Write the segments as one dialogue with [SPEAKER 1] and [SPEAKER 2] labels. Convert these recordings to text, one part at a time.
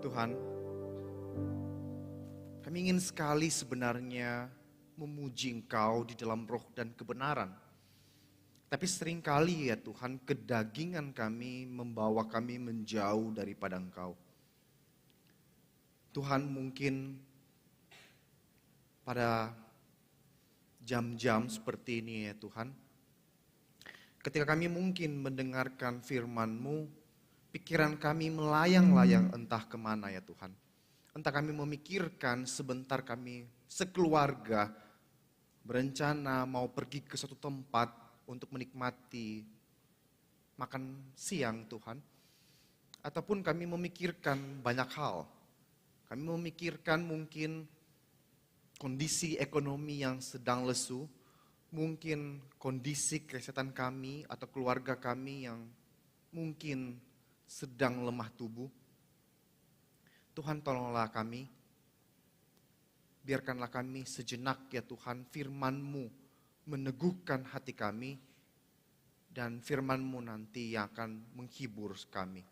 [SPEAKER 1] Tuhan, kami ingin sekali sebenarnya memuji Engkau di dalam roh dan kebenaran. Tapi seringkali ya Tuhan, kedagingan kami membawa kami menjauh daripada Engkau. Tuhan, mungkin pada jam-jam seperti ini ya Tuhan, ketika kami mungkin mendengarkan firman-Mu, pikiran kami melayang-layang entah kemana ya Tuhan. Entah kami memikirkan sebentar kami sekeluarga berencana mau pergi ke suatu tempat untuk menikmati makan siang Tuhan. Ataupun kami memikirkan banyak hal. Kami memikirkan mungkin kondisi ekonomi yang sedang lesu. Mungkin kondisi kesehatan kami atau keluarga kami yang mungkin sedang lemah tubuh. Tuhan, tolonglah kami. Biarkanlah kami sejenak ya Tuhan, firman-Mu meneguhkan hati kami. Dan firman-Mu nanti yang akan menghibur kami.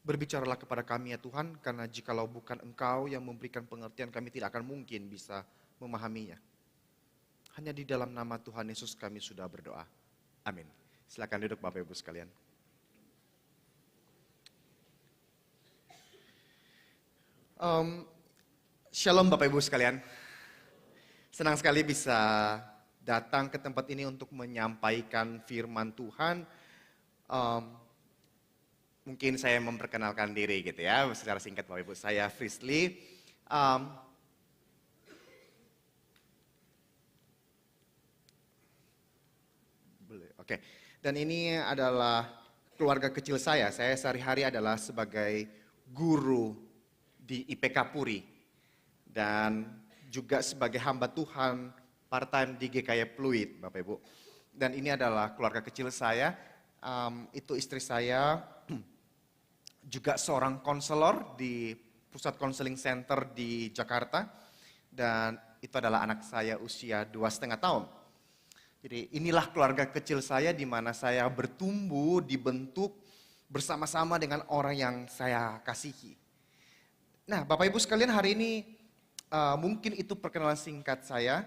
[SPEAKER 1] Berbicaralah kepada kami ya Tuhan, karena jikalau bukan Engkau yang memberikan pengertian, kami tidak akan mungkin bisa memahaminya. Hanya di dalam nama Tuhan Yesus kami sudah berdoa. Amin. Silakan duduk Bapak Ibu sekalian. Shalom Bapak Ibu sekalian. Senang sekali bisa datang ke tempat ini untuk menyampaikan firman Tuhan. Mungkin saya memperkenalkan diri gitu ya, secara singkat Bapak Ibu. Saya Frisly. Oke. Dan ini adalah keluarga kecil saya. Saya sehari-hari adalah sebagai guru di IPK Puri dan juga sebagai hamba Tuhan part-time di GKY Pluit, Bapak Ibu. Dan ini adalah keluarga kecil saya, itu istri saya, juga seorang konselor di Pusat Konseling Center di Jakarta, dan itu adalah anak saya usia 2,5 tahun. Jadi inilah keluarga kecil saya di mana saya bertumbuh, dibentuk bersama-sama dengan orang yang saya kasihi. Nah, Bapak Ibu sekalian, hari ini mungkin itu perkenalan singkat saya.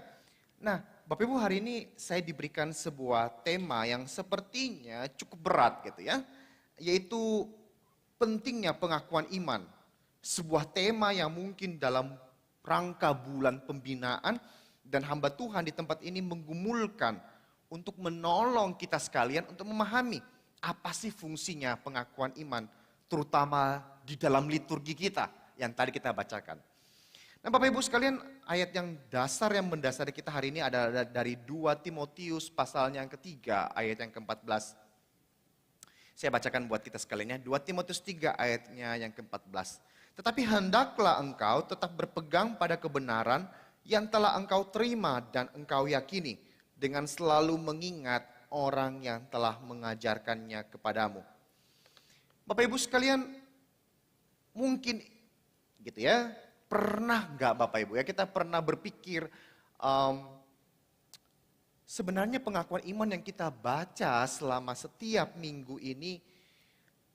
[SPEAKER 1] Nah, Bapak Ibu, hari ini saya diberikan sebuah tema yang sepertinya cukup berat gitu ya. Yaitu pentingnya pengakuan iman. Sebuah tema yang mungkin dalam rangka bulan pembinaan dan hamba Tuhan di tempat ini menggumulkan untuk menolong kita sekalian untuk memahami apa sih fungsinya pengakuan iman, terutama di dalam liturgi kita yang tadi kita bacakan. Nah Bapak Ibu sekalian, ayat yang dasar yang mendasari kita hari ini adalah dari 2 Timotius pasalnya yang ketiga, ayat yang ke-14. Saya bacakan buat kita sekalian ya, 2 Timotius 3 ayatnya yang ke-14. Tetapi hendaklah engkau tetap berpegang pada kebenaran yang telah engkau terima dan engkau yakini, dengan selalu mengingat orang yang telah mengajarkannya kepadamu. Bapak Ibu sekalian, mungkin gitu ya, pernah nggak Bapak Ibu ya, kita pernah berpikir sebenarnya pengakuan iman yang kita baca selama setiap minggu ini,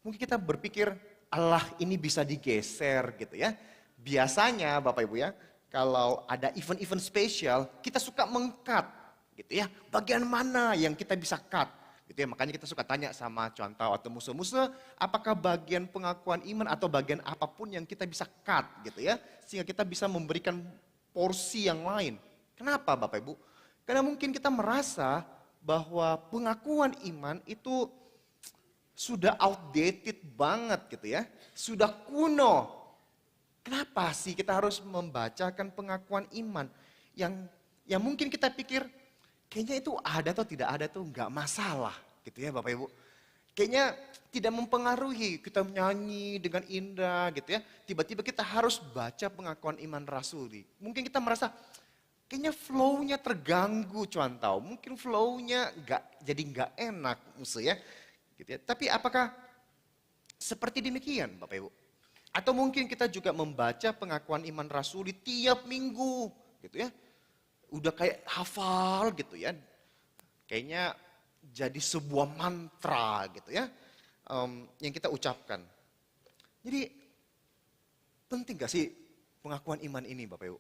[SPEAKER 1] mungkin kita berpikir Allah ini bisa digeser gitu ya. Biasanya Bapak Ibu ya, kalau ada event-event spesial, kita suka meng-cut gitu ya. Bagian mana yang kita bisa cut? Gitu ya, makanya kita suka tanya sama contoh atau musuh-musuh, apakah bagian pengakuan iman atau bagian apapun yang kita bisa cut gitu ya, sehingga kita bisa memberikan porsi yang lain. Kenapa Bapak Ibu? Karena mungkin kita merasa bahwa pengakuan iman itu sudah outdated banget gitu ya, sudah kuno. Kenapa sih kita harus membacakan pengakuan iman yang mungkin kita pikir kayaknya itu ada atau tidak ada tuh nggak masalah gitu ya Bapak Ibu. Kayaknya tidak mempengaruhi kita menyanyi dengan indah gitu ya. Tiba-tiba kita harus baca pengakuan iman rasuli. Mungkin kita merasa kayaknya flow-nya terganggu contoh. Mungkin flow-nya jadi nggak enak musuh ya. Gitu ya. Tapi apakah seperti demikian Bapak Ibu? Atau mungkin kita juga membaca pengakuan iman rasuli tiap minggu gitu ya. Udah kayak hafal gitu ya. Kayaknya jadi sebuah mantra gitu ya. Yang kita ucapkan. Jadi Penting gak sih pengakuan iman ini Bapak Ibu?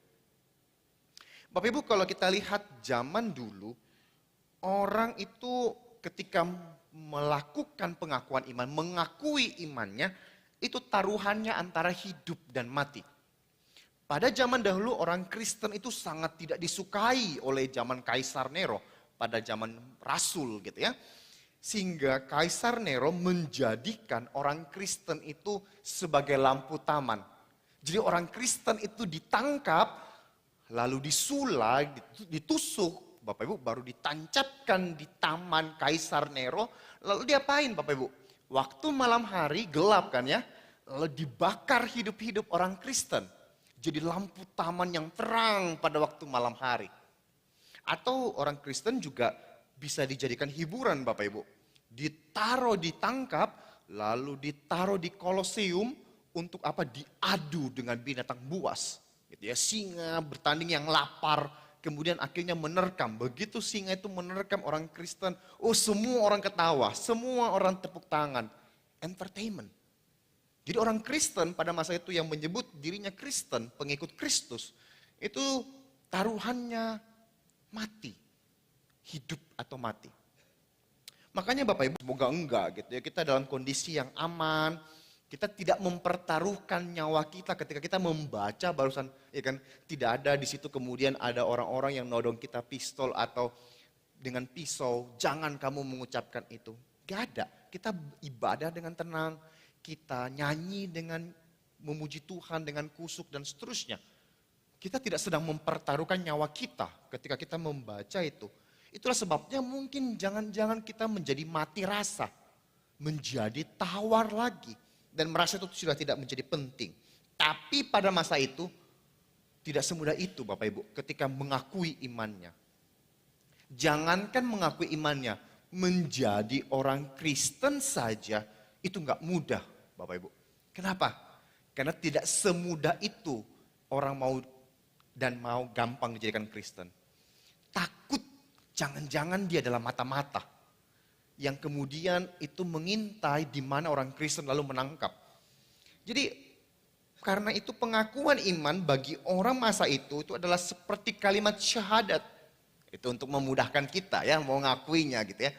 [SPEAKER 1] Bapak Ibu kalau kita lihat zaman dulu, orang itu ketika melakukan pengakuan iman, mengakui imannya, itu taruhannya antara hidup dan mati. Pada zaman dahulu orang Kristen itu sangat tidak disukai oleh zaman Kaisar Nero, pada zaman Rasul gitu ya. Sehingga Kaisar Nero menjadikan orang Kristen itu sebagai lampu taman. Jadi orang Kristen itu ditangkap, lalu disulai, ditusuk, Bapak Ibu baru ditancapkan di taman Kaisar Nero. Lalu diapain Bapak Ibu? Waktu malam hari gelap kan ya, lalu dibakar hidup-hidup orang Kristen. Jadi lampu taman yang terang pada waktu malam hari. Atau orang Kristen juga bisa dijadikan hiburan Bapak Ibu. Ditaruh, ditangkap, lalu ditaruh di Koloseum untuk apa? Diadu dengan binatang buas. Gitu ya, singa bertanding yang lapar, kemudian akhirnya menerkam. Begitu singa itu menerkam orang Kristen, oh semua orang ketawa, semua orang tepuk tangan. Entertainment. Jadi orang Kristen pada masa itu yang menyebut dirinya Kristen, pengikut Kristus, itu taruhannya mati. Hidup atau mati. Makanya Bapak Ibu semoga enggak gitu ya, kita dalam kondisi yang aman, kita tidak mempertaruhkan nyawa kita ketika kita membaca barusan, ya kan, tidak ada di situ kemudian ada orang-orang yang nodong kita pistol atau dengan pisau, jangan kamu mengucapkan itu. Gak ada, kita ibadah dengan tenang, kita nyanyi dengan memuji Tuhan dengan kusuk dan seterusnya. Kita tidak sedang mempertaruhkan nyawa kita ketika kita membaca itu. Itulah sebabnya mungkin jangan-jangan kita menjadi mati rasa, menjadi tawar lagi. Dan merasa itu sudah tidak menjadi penting. Tapi pada masa itu, tidak semudah itu Bapak Ibu ketika mengakui imannya. Jangankan mengakui imannya, menjadi orang Kristen saja itu nggak mudah Bapak Ibu. Kenapa? Karena tidak semudah itu orang mau gampang dijadikan Kristen. Takut jangan-jangan dia adalah mata-mata yang kemudian itu mengintai di mana orang Kristen lalu menangkap. Jadi karena itu pengakuan iman bagi orang masa itu adalah seperti kalimat syahadat. Itu untuk memudahkan kita ya mau ngakuinya gitu ya.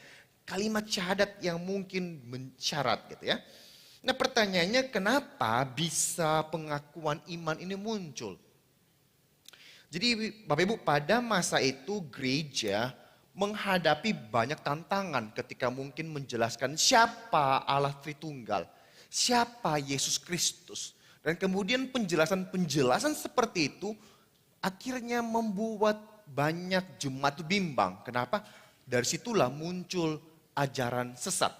[SPEAKER 1] Kalimat syahadat yang mungkin mensyarat gitu ya. Nah pertanyaannya kenapa bisa pengakuan iman ini muncul? Jadi Bapak Ibu pada masa itu gereja menghadapi banyak tantangan ketika mungkin menjelaskan siapa Allah Tritunggal, siapa Yesus Kristus. Dan kemudian penjelasan-penjelasan seperti itu akhirnya membuat banyak jemaat bimbang. Kenapa? Dari situlah muncul ajaran sesat.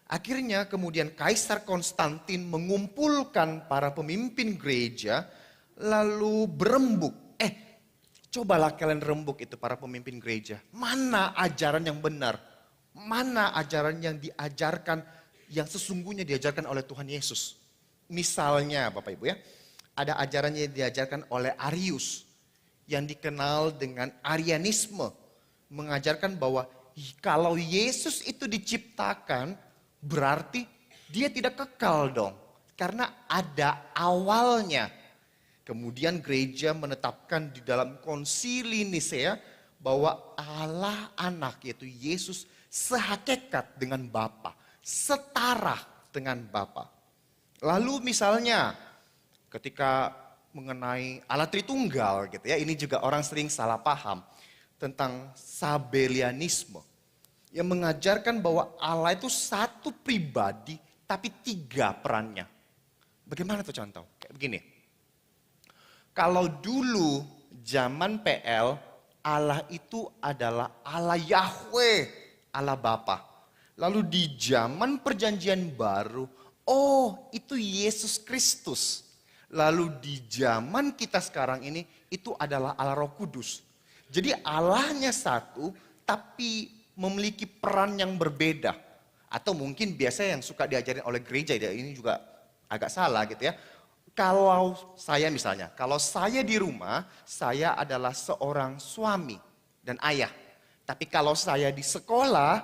[SPEAKER 1] Akhirnya kemudian Kaisar Konstantin mengumpulkan para pemimpin gereja lalu berembuk. Cobalah kalian rembuk itu para pemimpin gereja. Mana ajaran yang benar? Mana ajaran yang diajarkan, yang sesungguhnya diajarkan oleh Tuhan Yesus? Misalnya Bapak Ibu ya, ada ajaran yang diajarkan oleh Arius, yang dikenal dengan Arianisme. Mengajarkan bahwa kalau Yesus itu diciptakan, berarti dia tidak kekal dong. Karena ada awalnya. Kemudian gereja menetapkan di dalam konsili Nisea bahwa Allah anak yaitu Yesus sehakikat dengan Bapa, setara dengan Bapa. Lalu misalnya ketika mengenai Allah Tritunggal gitu ya, ini juga orang sering salah paham tentang Sabelianisme yang mengajarkan bahwa Allah itu satu pribadi tapi tiga perannya. Bagaimana tuh contoh? Kayak begini. Kalau dulu zaman PL, Allah itu adalah Allah Yahweh, Allah Bapa. Lalu di zaman perjanjian baru, oh itu Yesus Kristus. Lalu di zaman kita sekarang ini, itu adalah Allah Roh Kudus. Jadi Allahnya satu, tapi memiliki peran yang berbeda. Atau mungkin biasa yang suka diajarin oleh gereja, ini juga agak salah gitu ya. Kalau saya misalnya, kalau saya di rumah, saya adalah seorang suami dan ayah. Tapi kalau saya di sekolah,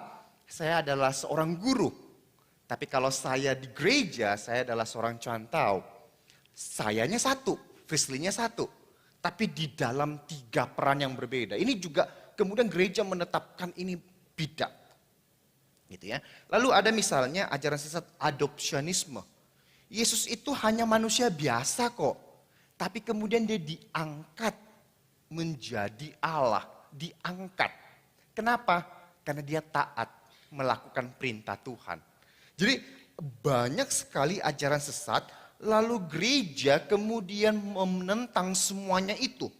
[SPEAKER 1] saya adalah seorang guru. Tapi kalau saya di gereja, saya adalah seorang cantau. Sayanya satu, Frisley-nya satu. Tapi di dalam 3 peran yang berbeda. Ini juga kemudian gereja menetapkan ini beda. Gitu ya. Lalu ada misalnya ajaran sesat adopsionisme. Yesus itu hanya manusia biasa kok. Tapi kemudian dia diangkat menjadi Allah. Diangkat. Kenapa? Karena dia taat melakukan perintah Tuhan. Jadi banyak sekali ajaran sesat, lalu gereja kemudian menentang semuanya itu.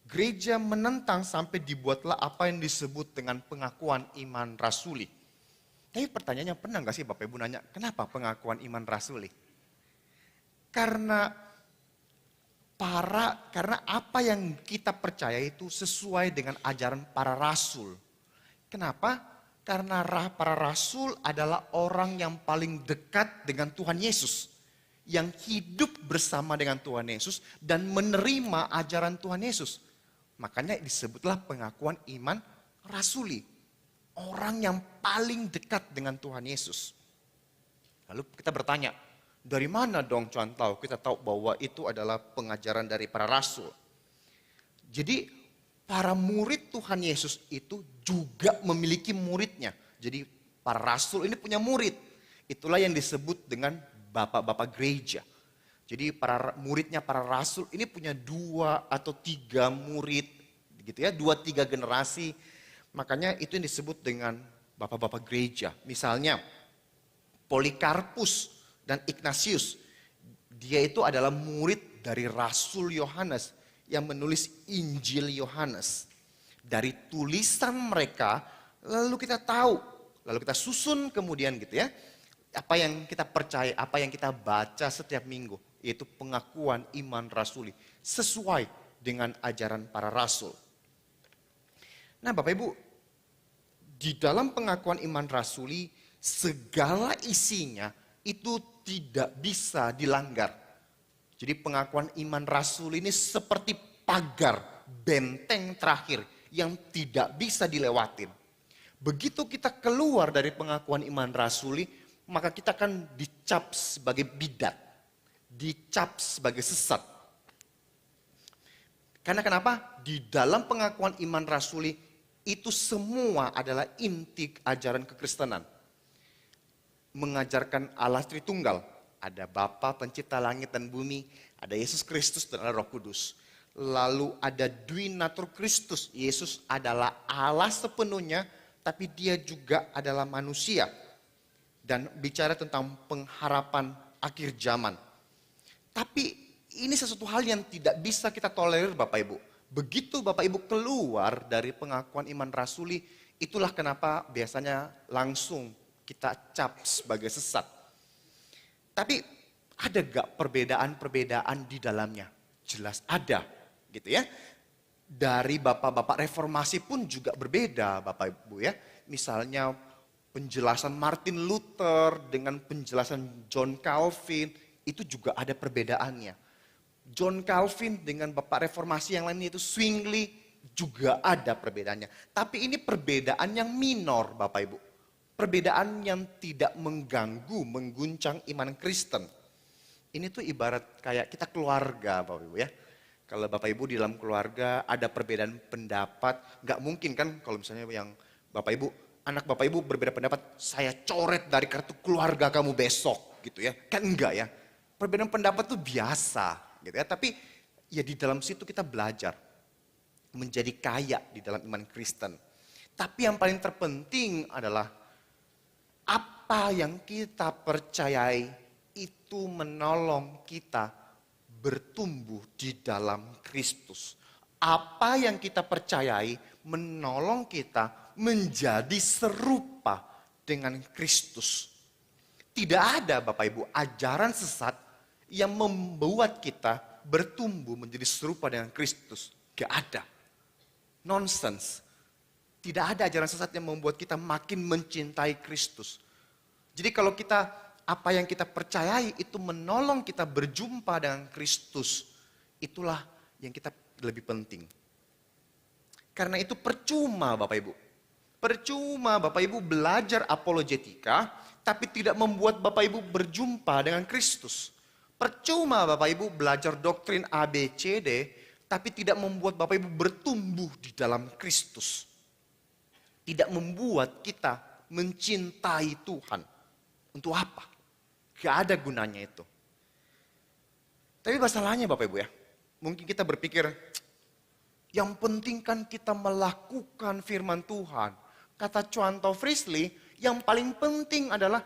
[SPEAKER 1] Gereja menentang sampai dibuatlah apa yang disebut dengan pengakuan iman rasuli. Tapi pertanyaannya, pernah gak sih Bapak Ibu nanya, kenapa pengakuan iman rasuli? Karena apa yang kita percaya itu sesuai dengan ajaran para rasul. Kenapa? Karena para rasul adalah orang yang paling dekat dengan Tuhan Yesus. Yang hidup bersama dengan Tuhan Yesus dan menerima ajaran Tuhan Yesus. Makanya disebutlah pengakuan iman rasuli. Orang yang paling dekat dengan Tuhan Yesus. Lalu kita bertanya, dari mana dong cantau kita tahu bahwa itu adalah pengajaran dari para rasul? Jadi para murid Tuhan Yesus itu juga memiliki muridnya. Jadi para rasul ini punya murid. Itulah yang disebut dengan bapak-bapak gereja. Jadi muridnya para rasul ini punya 2 atau 3 murid. Gitu ya, 2-3 generasi. Makanya itu yang disebut dengan bapak-bapak gereja. Misalnya Polikarpus dan Ignatius. Dia itu adalah murid dari Rasul Yohanes yang menulis Injil Yohanes. Dari tulisan mereka, lalu kita tahu, lalu kita susun kemudian gitu ya. Apa yang kita percaya, apa yang kita baca setiap minggu. Yaitu pengakuan iman rasuli. Sesuai dengan ajaran para rasul. Nah Bapak Ibu, di dalam pengakuan iman rasuli, segala isinya itu tidak bisa dilanggar. Jadi pengakuan iman rasul ini seperti pagar benteng terakhir yang tidak bisa dilewatin. Begitu kita keluar dari pengakuan iman rasuli, maka kita akan dicap sebagai bidat, dicap sebagai sesat. Karena kenapa? Di dalam pengakuan iman rasuli itu semua adalah inti ajaran kekristenan. Mengajarkan Allah Tritunggal. Ada Bapa pencipta langit dan bumi, ada Yesus Kristus dan ada Roh Kudus. Lalu ada Duinatur Kristus, Yesus adalah Allah sepenuhnya, tapi dia juga adalah manusia. Dan bicara tentang pengharapan akhir zaman. Tapi ini sesuatu hal yang tidak bisa kita tolerir Bapak Ibu. Begitu Bapak Ibu keluar dari pengakuan iman rasuli, itulah kenapa biasanya langsung kita cap sebagai sesat. Tapi ada gak perbedaan-perbedaan di dalamnya? Jelas ada gitu ya. Dari bapak-bapak reformasi pun juga berbeda Bapak Ibu ya. Misalnya penjelasan Martin Luther dengan penjelasan John Calvin itu juga ada perbedaannya. John Calvin dengan bapak reformasi yang lain itu Zwingli juga ada perbedaannya. Tapi ini perbedaan yang minor Bapak Ibu. Perbedaan yang tidak mengganggu, mengguncang iman Kristen. Ini tuh ibarat kayak kita keluarga Bapak Ibu ya. Kalau Bapak Ibu di dalam keluarga ada perbedaan pendapat, nggak mungkin kan kalau misalnya yang Bapak Ibu, anak Bapak Ibu berbeda pendapat, saya coret dari kartu keluarga kamu besok gitu ya. Kan enggak ya. Perbedaan pendapat tuh biasa gitu ya. Tapi ya di dalam situ kita belajar menjadi kaya di dalam iman Kristen. Tapi yang paling terpenting adalah apa yang kita percayai itu menolong kita bertumbuh di dalam Kristus. Apa yang kita percayai menolong kita menjadi serupa dengan Kristus. Tidak ada Bapak Ibu ajaran sesat yang membuat kita bertumbuh menjadi serupa dengan Kristus. Gak ada. Nonsense. Tidak ada ajaran sesat yang membuat kita makin mencintai Kristus. Jadi kalau apa yang kita percayai itu menolong kita berjumpa dengan Kristus. Itulah yang kita lebih penting. Karena itu percuma Bapak Ibu. Percuma Bapak Ibu belajar apologetika, tapi tidak membuat Bapak Ibu berjumpa dengan Kristus. Percuma Bapak Ibu belajar doktrin ABCD, tapi tidak membuat Bapak Ibu bertumbuh di dalam Kristus. Tidak membuat kita mencintai Tuhan. Untuk apa? Gak ada gunanya itu. Tapi masalahnya Bapak Ibu ya, mungkin kita berpikir, yang penting kan kita melakukan firman Tuhan. Kata Chuanto Frisley, yang paling penting adalah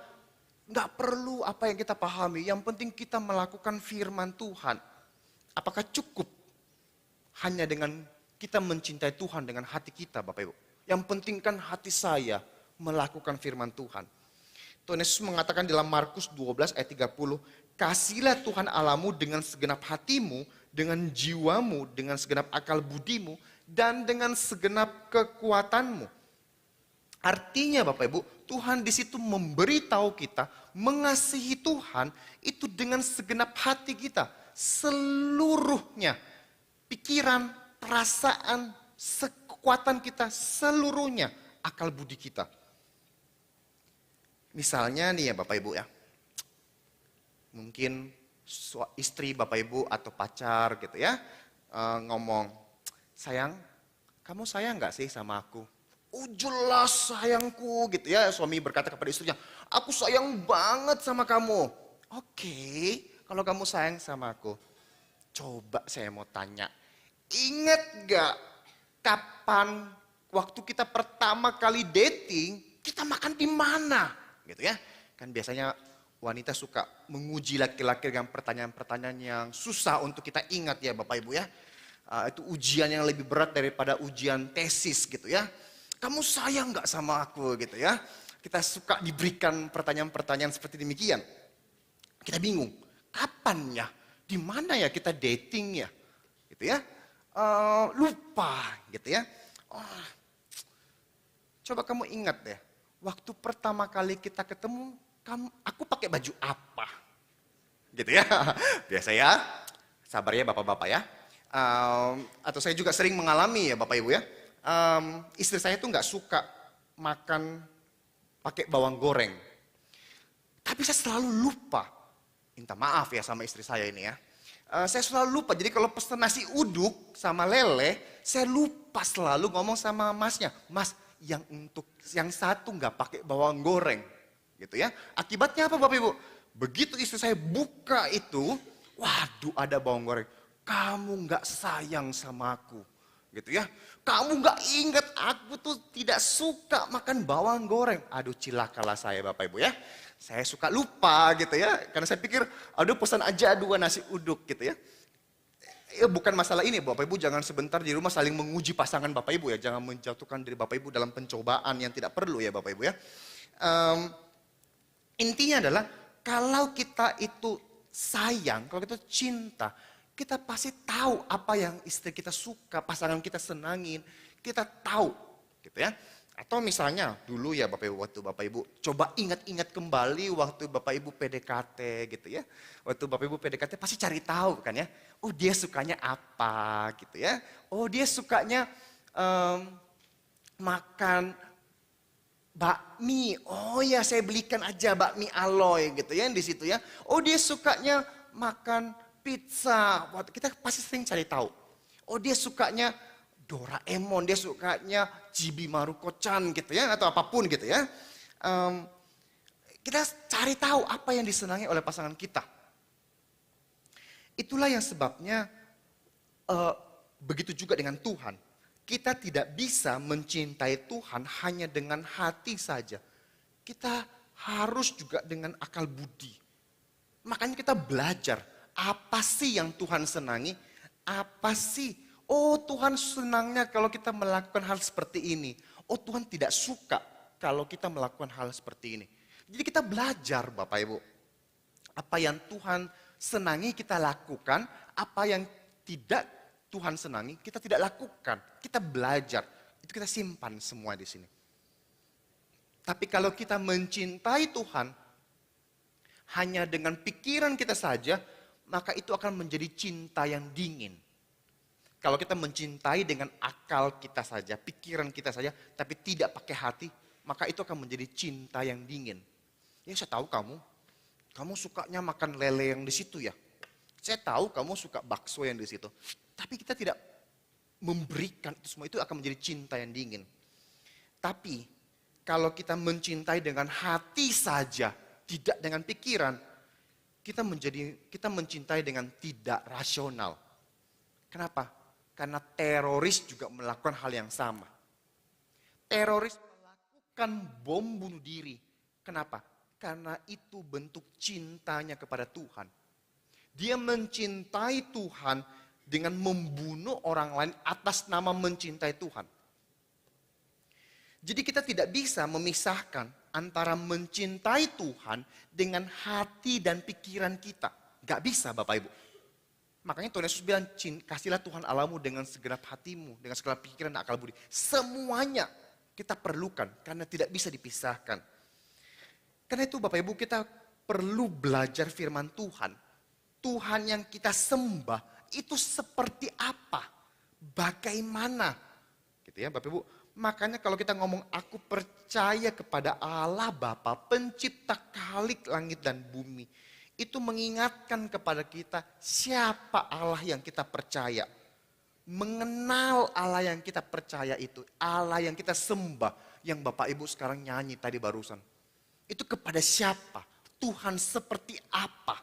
[SPEAKER 1] nggak perlu apa yang kita pahami. Yang penting kita melakukan firman Tuhan. Apakah cukup hanya dengan kita mencintai Tuhan dengan hati kita Bapak Ibu? Yang penting kan hati saya melakukan firman Tuhan. Tuhan Yesus mengatakan dalam Markus 12 ayat 30, "Kasihilah Tuhan Allahmu dengan segenap hatimu, dengan jiwamu, dengan segenap akal budimu, dan dengan segenap kekuatanmu." Artinya Bapak Ibu, Tuhan di situ memberitahu kita mengasihi Tuhan itu dengan segenap hati kita, seluruhnya. Pikiran, perasaan, kekuatan kita, seluruhnya, akal budi kita. Misalnya nih ya Bapak Ibu ya, mungkin istri Bapak Ibu atau pacar gitu ya, ngomong, "Sayang, kamu sayang gak sih sama aku?" "Oh jelas sayangku," gitu ya. Suami berkata kepada istrinya, "Aku sayang banget sama kamu." "Oke, kalau kamu sayang sama aku, coba saya mau tanya, ingat gak kapan waktu kita pertama kali dating, kita makan di mana?" Gitu ya. Kan biasanya wanita suka menguji laki-laki dengan pertanyaan-pertanyaan yang susah untuk kita ingat ya Bapak Ibu ya. Itu ujian yang lebih berat daripada ujian tesis gitu ya. "Kamu sayang gak sama aku?" gitu ya. Kita suka diberikan pertanyaan-pertanyaan seperti demikian. Kita bingung, kapan ya? Di mana ya kita dating ya? Gitu ya. Lupa gitu ya. Coba kamu ingat deh, waktu pertama kali kita ketemu, aku pakai baju apa? Gitu ya. Biasa ya, sabar ya bapak-bapak ya. Atau saya juga sering mengalami ya Bapak Ibu ya. Istri saya tuh nggak suka makan pakai bawang goreng. Tapi saya selalu lupa. Minta maaf ya sama istri saya ini ya. Saya selalu lupa. Jadi kalau pesan nasi uduk sama lele, saya lupa selalu ngomong sama masnya, "Mas, yang satu nggak pakai bawang goreng." Gitu ya. Akibatnya apa Bapak Ibu? Begitu istri saya buka itu, waduh ada bawang goreng. "Kamu nggak sayang sama aku." Gitu ya. "Kamu nggak ingat aku tuh tidak suka makan bawang goreng." Aduh cilakalah saya Bapak Ibu ya. Saya suka lupa gitu ya. Karena saya pikir aduh pesan aja 2 nasi uduk gitu ya. Ya bukan masalah ini Bapak Ibu, jangan sebentar di rumah saling menguji pasangan Bapak Ibu ya. Jangan menjatuhkan diri Bapak Ibu dalam pencobaan yang tidak perlu ya Bapak Ibu ya. Intinya adalah kalau kita itu sayang, kalau kita cinta, kita pasti tahu apa yang istri kita suka, pasangan kita senangin, kita tahu gitu ya. Atau misalnya dulu ya Bapak Ibu, waktu Bapak Ibu coba ingat-ingat kembali waktu Bapak Ibu PDKT gitu ya. Waktu Bapak Ibu PDKT pasti cari tahu kan ya. Oh dia sukanya apa gitu ya. Oh dia sukanya makan bakmi. Oh ya saya belikan aja bakmi Aloy gitu ya di situ ya. Oh dia sukanya makan pizza. Kita pasti sering cari tahu. Oh dia sukanya Doraemon, dia sukanya Chibi Maruko-chan gitu ya, atau apapun gitu ya. Kita cari tahu apa yang disenangi oleh pasangan kita. Itulah yang sebabnya begitu juga dengan Tuhan. Kita tidak bisa mencintai Tuhan hanya dengan hati saja. Kita harus juga dengan akal budi. Makanya kita belajar apa sih yang Tuhan senangi, apa sih. Oh Tuhan senangnya kalau kita melakukan hal seperti ini. Oh Tuhan tidak suka kalau kita melakukan hal seperti ini. Jadi kita belajar Bapak Ibu. Apa yang Tuhan senangi kita lakukan, apa yang tidak Tuhan senangi kita tidak lakukan. Kita belajar, itu kita simpan semua di sini. Tapi kalau kita mencintai Tuhan hanya dengan pikiran kita saja, maka itu akan menjadi cinta yang dingin. Kalau kita mencintai dengan akal kita saja, pikiran kita saja, tapi tidak pakai hati, maka itu akan menjadi cinta yang dingin. Ya saya tahu kamu sukanya makan lele yang di situ ya. Saya tahu kamu suka bakso yang di situ. Tapi kita tidak memberikan itu semua, itu akan menjadi cinta yang dingin. Tapi kalau kita mencintai dengan hati saja, tidak dengan pikiran, kita mencintai dengan tidak rasional. Kenapa? Karena teroris juga melakukan hal yang sama. Teroris melakukan bom bunuh diri. Kenapa? Karena itu bentuk cintanya kepada Tuhan. Dia mencintai Tuhan dengan membunuh orang lain atas nama mencintai Tuhan. Jadi kita tidak bisa memisahkan antara mencintai Tuhan dengan hati dan pikiran kita. Gak bisa Bapak Ibu. Makanya Tuhan Yesus bilang, kasihlah Tuhan Allahmu dengan segenap hatimu, dengan segala pikiran dan akal budi. Semuanya kita perlukan karena tidak bisa dipisahkan. Karena itu Bapak Ibu kita perlu belajar firman Tuhan. Tuhan yang kita sembah itu seperti apa? Bagaimana? Gitu ya Bapak Ibu. Makanya kalau kita ngomong aku percaya kepada Allah Bapa, pencipta khalik langit dan bumi. Itu mengingatkan kepada kita siapa Allah yang kita percaya. Mengenal Allah yang kita percaya itu. Allah yang kita sembah. Yang Bapak Ibu sekarang nyanyi tadi barusan. Itu kepada siapa? Tuhan seperti apa?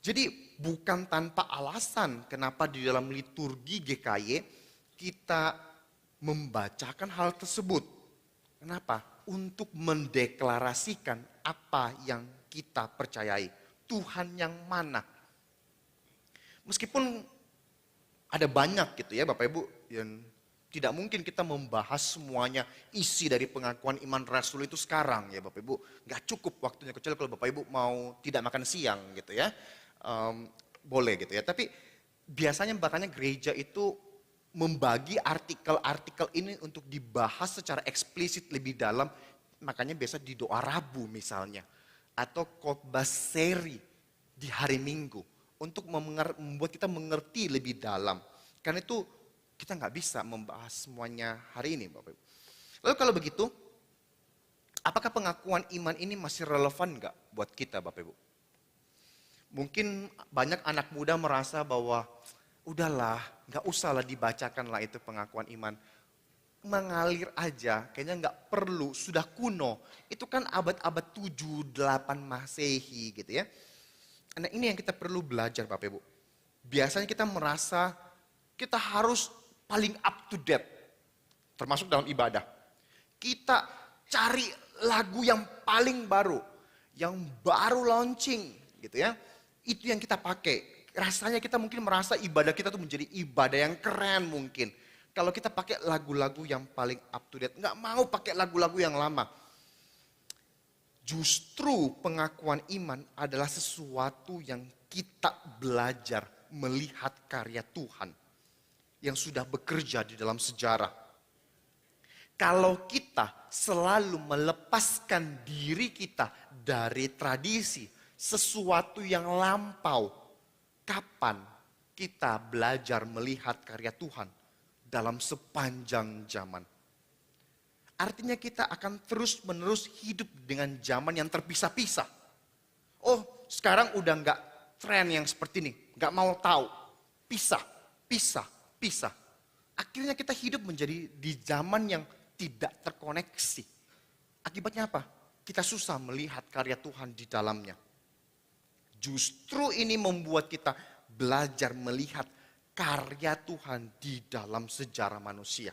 [SPEAKER 1] Jadi bukan tanpa alasan kenapa di dalam liturgi GKY kita membacakan hal tersebut. Kenapa? Untuk mendeklarasikan apa yang kita percayai. Tuhan yang mana? Meskipun ada banyak gitu ya Bapak Ibu, yang tidak mungkin kita membahas semuanya isi dari pengakuan iman Rasul itu sekarang ya Bapak Ibu. Gak cukup waktunya, kecuali kalau Bapak Ibu mau tidak makan siang gitu ya. Boleh gitu ya. Tapi biasanya makanya gereja itu membagi artikel-artikel ini untuk dibahas secara eksplisit lebih dalam. Makanya biasa di doa Rabu misalnya. Atau khotbah seri di hari Minggu. Untuk membuat kita mengerti lebih dalam. Karena itu kita nggak bisa membahas semuanya hari ini Bapak Ibu. Lalu kalau begitu, apakah pengakuan iman ini masih relevan nggak buat kita Bapak Ibu? Mungkin banyak anak muda merasa bahwa udahlah, nggak usahlah dibacakanlah itu pengakuan iman. Mengalir aja, kayaknya nggak perlu, sudah kuno. Itu kan abad-abad 7, 8 Masehi gitu ya. Nah ini yang kita perlu belajar Bapak Ibu. Biasanya kita merasa kita harus paling up to date. Termasuk dalam ibadah. Kita cari lagu yang paling baru. Yang baru launching gitu ya. Itu yang kita pakai. Rasanya kita mungkin merasa ibadah kita tuh menjadi ibadah yang keren mungkin. Kalau kita pakai lagu-lagu yang paling up to date. Nggak mau pakai lagu-lagu yang lama. Justru pengakuan iman adalah sesuatu yang kita belajar melihat karya Tuhan. Yang sudah bekerja di dalam sejarah. Kalau kita selalu melepaskan diri kita dari tradisi, sesuatu yang lampau, kapan kita belajar melihat karya Tuhan dalam sepanjang zaman? Artinya kita akan terus-menerus hidup dengan zaman yang terpisah-pisah. Oh, sekarang udah nggak tren yang seperti ini, nggak mau tahu, pisah, pisah, pisah. Akhirnya kita hidup menjadi di zaman yang tidak terkoneksi. Akibatnya apa? Kita susah melihat karya Tuhan di dalamnya. Justru ini membuat kita belajar melihat karya Tuhan di dalam sejarah manusia.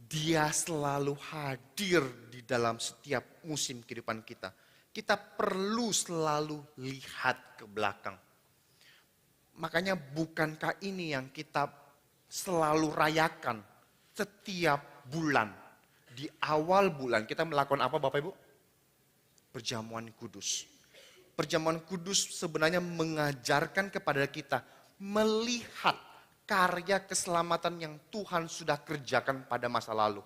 [SPEAKER 1] Dia selalu hadir di dalam setiap musim kehidupan kita. Kita perlu selalu lihat ke belakang. Makanya bukankah ini yang kita selalu rayakan setiap bulan. Di awal bulan kita melakukan apa Bapak Ibu? Perjamuan kudus. Perjamuan kudus sebenarnya mengajarkan kepada kita melihat karya keselamatan yang Tuhan sudah kerjakan pada masa lalu.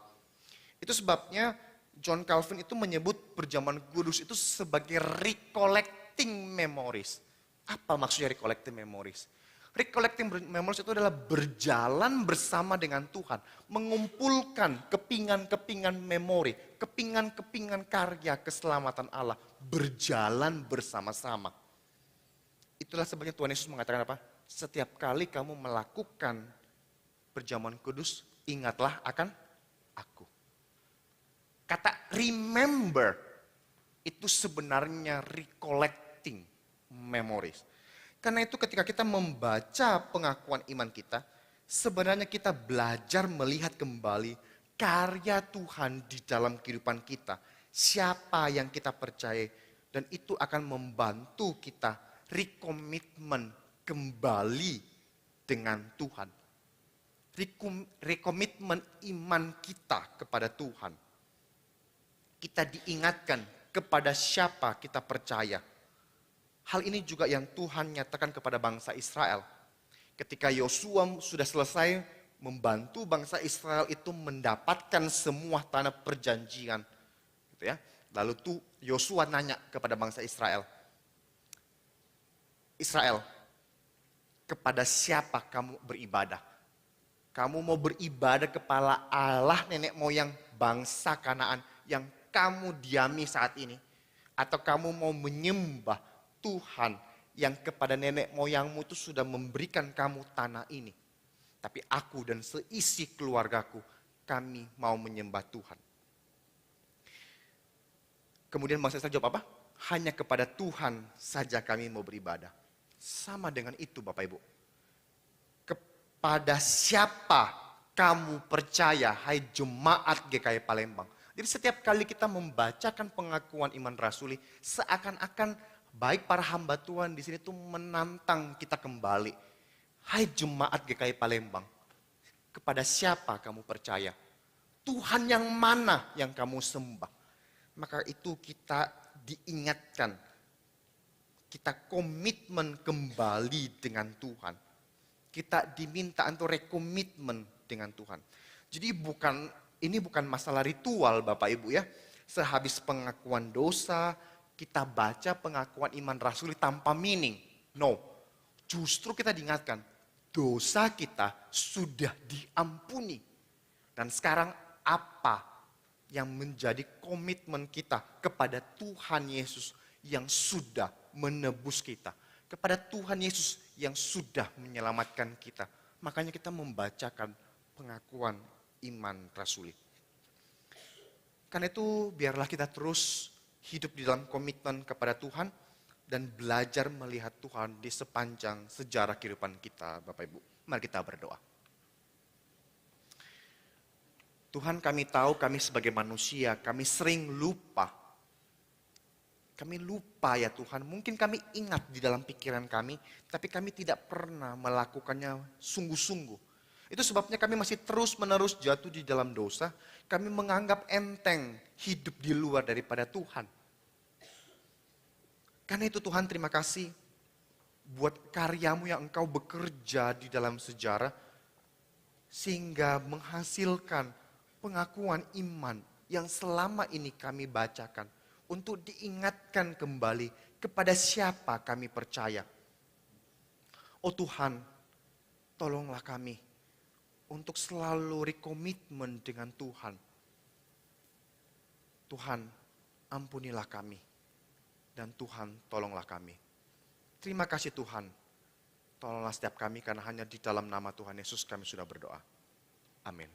[SPEAKER 1] Itu sebabnya John Calvin itu menyebut perjamuan kudus itu sebagai recollecting memories. Apa maksudnya recollecting memories? Recollecting memories itu adalah berjalan bersama dengan Tuhan. Mengumpulkan kepingan-kepingan memori, kepingan-kepingan karya keselamatan Allah. Berjalan bersama-sama. Itulah sebabnya Tuhan Yesus mengatakan apa? Setiap kali kamu melakukan perjamuan kudus, ingatlah akan aku. Kata remember itu sebenarnya recollecting memories. Karena itu ketika kita membaca pengakuan iman kita, sebenarnya kita belajar melihat kembali karya Tuhan di dalam kehidupan kita. Siapa yang kita percaya, dan itu akan membantu kita rekomitmen kembali dengan Tuhan. Rekomitmen iman kita kepada Tuhan. Kita diingatkan kepada siapa kita percaya. Hal ini juga yang Tuhan nyatakan kepada bangsa Israel. Ketika Yosua sudah selesai membantu bangsa Israel itu mendapatkan semua tanah perjanjian. Gitu ya. Lalu tuh Yosua nanya kepada bangsa Israel. Israel, kepada siapa kamu beribadah? Kamu mau beribadah kepada Allah nenek moyang bangsa Kanaan yang kamu diami saat ini? Atau kamu mau menyembah Tuhan yang kepada nenek moyangmu itu sudah memberikan kamu tanah ini? Tapi aku dan seisi keluargaku, kami mau menyembah Tuhan. Kemudian bangsa Israel jawab apa? Hanya kepada Tuhan saja kami mau beribadah. Sama dengan itu Bapak Ibu. Kepada siapa kamu percaya, hai jemaat GKI Palembang. Jadi setiap kali kita membacakan pengakuan iman rasuli, seakan-akan baik para hamba Tuhan di sini tuh menantang kita kembali. Hai jemaat GKI Palembang, kepada siapa kamu percaya? Tuhan yang mana yang kamu sembah? Maka itu kita diingatkan. Kita komitmen kembali dengan Tuhan. Kita diminta untuk rekomitmen dengan Tuhan. Jadi ini bukan masalah ritual Bapak Ibu ya. Sehabis pengakuan dosa, kita baca pengakuan iman rasuli tanpa meaning. No, justru kita diingatkan, dosa kita sudah diampuni. Dan sekarang apa yang menjadi komitmen kita kepada Tuhan Yesus yang sudah menebus kita, kepada Tuhan Yesus yang sudah menyelamatkan kita. Makanya kita membacakan pengakuan iman rasuli. Karena itu biarlah kita terus hidup di dalam komitmen kepada Tuhan dan belajar melihat Tuhan di sepanjang sejarah kehidupan kita, Bapak Ibu. Mari kita berdoa. Tuhan, kami tahu kami sebagai manusia, kami sering lupa. Kami lupa ya Tuhan, mungkin kami ingat di dalam pikiran kami, tapi kami tidak pernah melakukannya sungguh-sungguh. Itu sebabnya kami masih terus-menerus jatuh di dalam dosa, kami menganggap enteng hidup di luar daripada Tuhan. Karena itu Tuhan, terima kasih buat karyamu yang Engkau bekerja di dalam sejarah, sehingga menghasilkan pengakuan iman yang selama ini kami bacakan. Untuk diingatkan kembali kepada siapa kami percaya. Oh Tuhan, tolonglah kami untuk selalu rekomitmen dengan Tuhan. Tuhan, ampunilah kami. Dan Tuhan, tolonglah kami. Terima kasih Tuhan. Tolonglah setiap kami karena hanya di dalam nama Tuhan Yesus kami sudah berdoa. Amin.